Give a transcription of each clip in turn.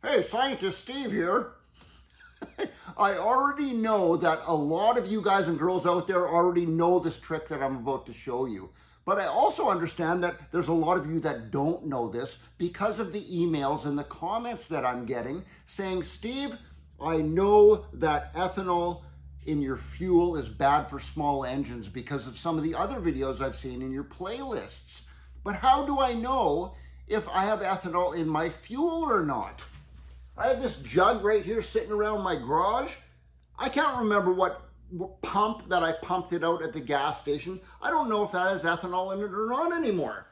Hey, Scientist Steve here. I already know that a lot of you guys and girls out there already know this trick that I'm about to show you. But I also understand that there's a lot of you that don't know this because of the emails and the comments that I'm getting saying, Steve, I know that ethanol in your fuel is bad for small engines because of some of the other videos I've seen in your playlists. But how do I know if I have ethanol in my fuel or not? I have this jug right here sitting around my garage. I can't remember what pump that I pumped it out at the gas station. I don't know if that has ethanol in it or not anymore.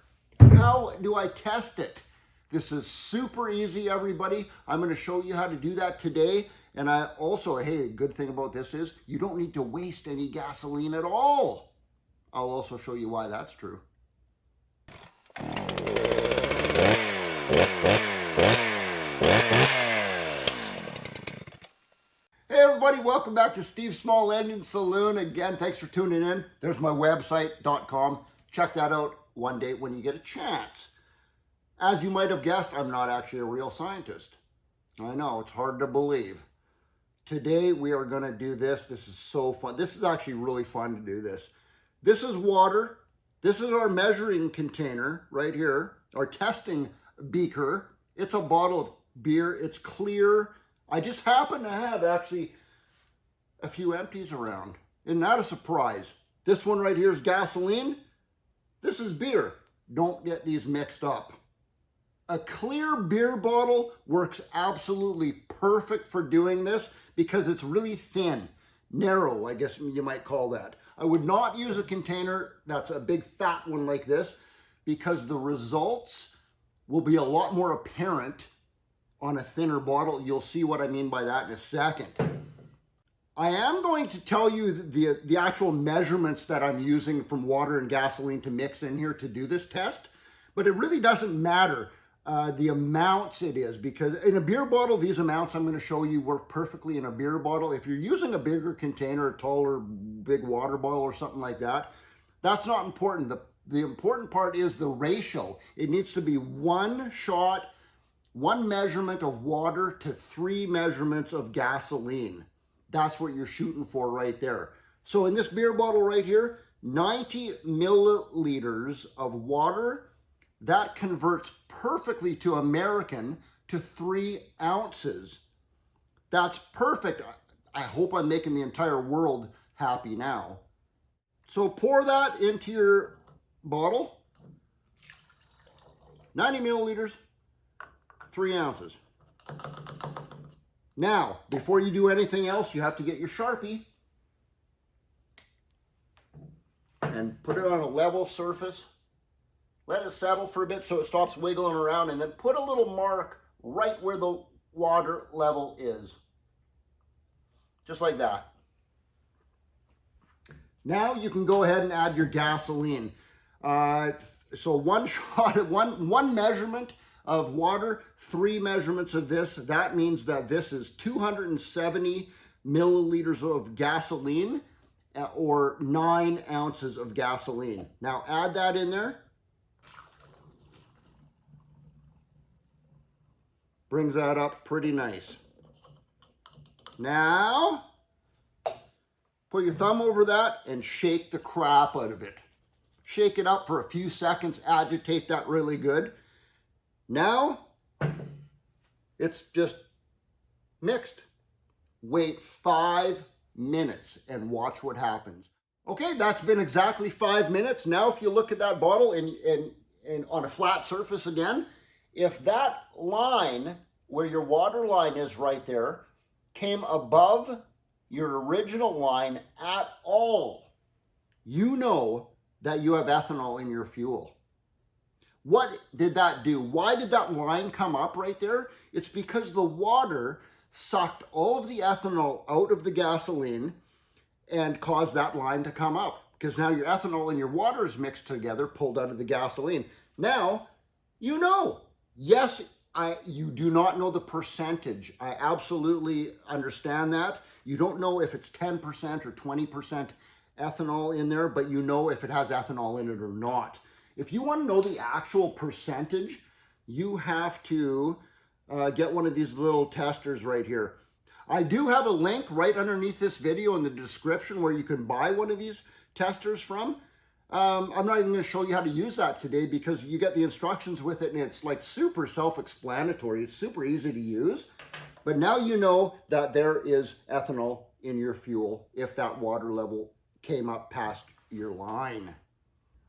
How do I test it? This is super easy, everybody. I'm going to show you how to do that today. And I also, hey, good thing about this is you don't need to waste any gasoline at all. I'll also show you why that's true. Hey everybody, welcome back to Steve's Small Engine Saloon. Again, thanks for tuning in. There's my website.com. Check that out one day when you get a chance. As you might have guessed, I'm not actually a real scientist. I know, it's hard to believe. Today we are going to do this. This is so fun. This is actually really fun to do this. This is water. This is our measuring container right here, our testing beaker. It's a bottle of beer. It's clear. I just happen to have actually a few empties around. Isn't that a surprise? This one right here is gasoline. This is beer. Don't get these mixed up. A clear beer bottle works absolutely perfect for doing this because it's really thin, narrow, I guess you might call that. I would not use a container that's a big fat one like this because the results will be a lot more apparent on a thinner bottle. You'll see what I mean by that in a second. I am going to tell you the actual measurements that I'm using from water and gasoline to mix in here to do this test, but it really doesn't matter the amounts it is, because in a beer bottle, these amounts I'm going to show you work perfectly in a beer bottle. If you're using a bigger container, a taller, big water bottle or something like that, that's not important. The important part is the ratio. It needs to be one shot, one measurement of water to 3 measurements of gasoline. That's what you're shooting for right there. So in this beer bottle right here, 90 milliliters of water, that converts perfectly to American to 3 ounces. That's perfect. I hope I'm making the entire world happy now. So pour that into your bottle. 90 milliliters. 3 ounces. Now, before you do anything else, you have to get your Sharpie and put it on a level surface. Let it settle for a bit so it stops wiggling around, and then put a little mark right where the water level is. Just like that. Now you can go ahead and add your gasoline. So one shot, one measurement of water, 3 measurements of this. That means that this is 270 milliliters of gasoline or 9 ounces of gasoline. Now add that in there. Brings that up pretty nice. Now, put your thumb over that and shake the crap out of it. Shake it up for a few seconds, agitate that really good. Now, it's just mixed. Wait 5 minutes and watch what happens. Okay, that's been exactly 5 minutes. Now, if you look at that bottle and on a flat surface again, if that line where your water line is right there came above your original line at all, you know that you have ethanol in your fuel. What did that do? Why did that line come up right there? It's because the water sucked all of the ethanol out of the gasoline and caused that line to come up. Because now your ethanol and your water is mixed together, pulled out of the gasoline. Now, you know. Yes, you do not know the percentage. I absolutely understand that. You don't know if it's 10% or 20% ethanol in there, but you know if it has ethanol in it or not. If you want to know the actual percentage, you have to get one of these little testers right here. I do have a link right underneath this video in the description where you can buy one of these testers from. I'm not even going to show you how to use that today because you get the instructions with it and it's like super self-explanatory. It's super easy to use. But now you know that there is ethanol in your fuel if that water level came up past your line.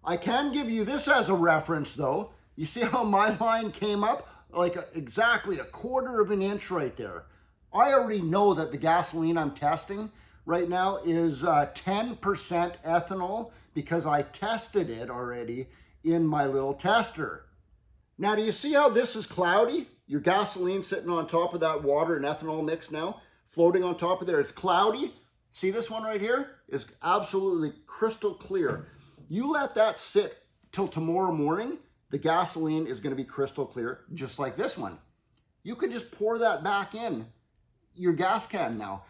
I can give you this as a reference though. You see how my line came up? Like exactly 1/4 of an inch right there. I already know that the gasoline I'm testing right now is 10% ethanol because I tested it already in my little tester. Now, do you see how this is cloudy? Your gasoline sitting on top of that water and ethanol mix now, floating on top of there. It's cloudy. See this one right here is absolutely crystal clear. You let that sit till tomorrow morning, the gasoline is going to be crystal clear, just like this one. You can just pour that back in your gas can now.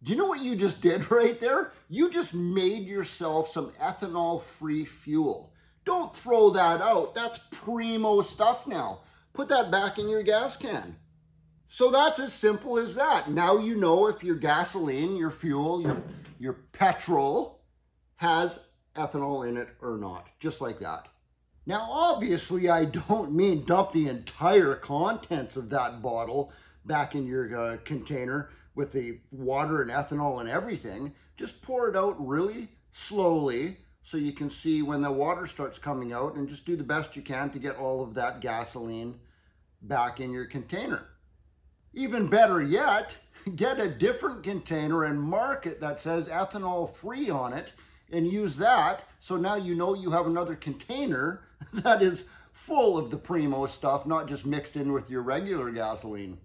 Do you know what you just did right there? You just made yourself some ethanol-free fuel. Don't throw that out. That's primo stuff now. Put that back in your gas can. So that's as simple as that. Now you know if your gasoline, your fuel, your petrol has ethanol in it or not, just like that. Now, obviously, I don't mean dump the entire contents of that bottle back in your container with the water and ethanol and everything. Just pour it out really slowly so you can see when the water starts coming out, and just do the best you can to get all of that gasoline back in your container. Even better yet, get a different container and mark it that says ethanol free on it and use that. So now you know you have another container that is full of the primo stuff, not just mixed in with your regular gasoline.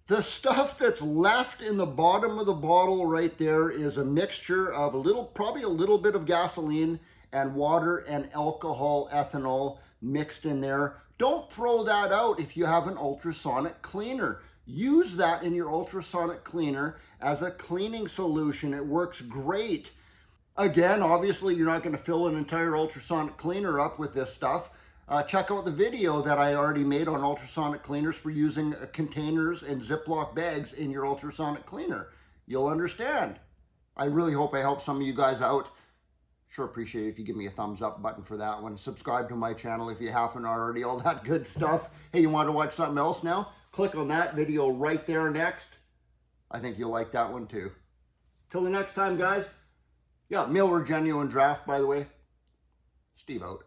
The stuff that's left in the bottom of the bottle right there is a mixture of probably a little bit of gasoline and water and alcohol ethanol mixed in there. Don't throw that out if you have an ultrasonic cleaner. Use that in your ultrasonic cleaner as a cleaning solution. It works great. Again, obviously, you're not going to fill an entire ultrasonic cleaner up with this stuff. Check out the video that I already made on ultrasonic cleaners for using containers and Ziploc bags in your ultrasonic cleaner. You'll understand. I really hope I helped some of you guys out. Sure appreciate it if you give me a thumbs up button for that one. Subscribe to my channel if you haven't already, all that good stuff. Hey, you want to watch something else now? Click on that video right there next. I think you'll like that one too. Till the next time, guys. Yeah, Miller Genuine Draft, by the way. Steve out.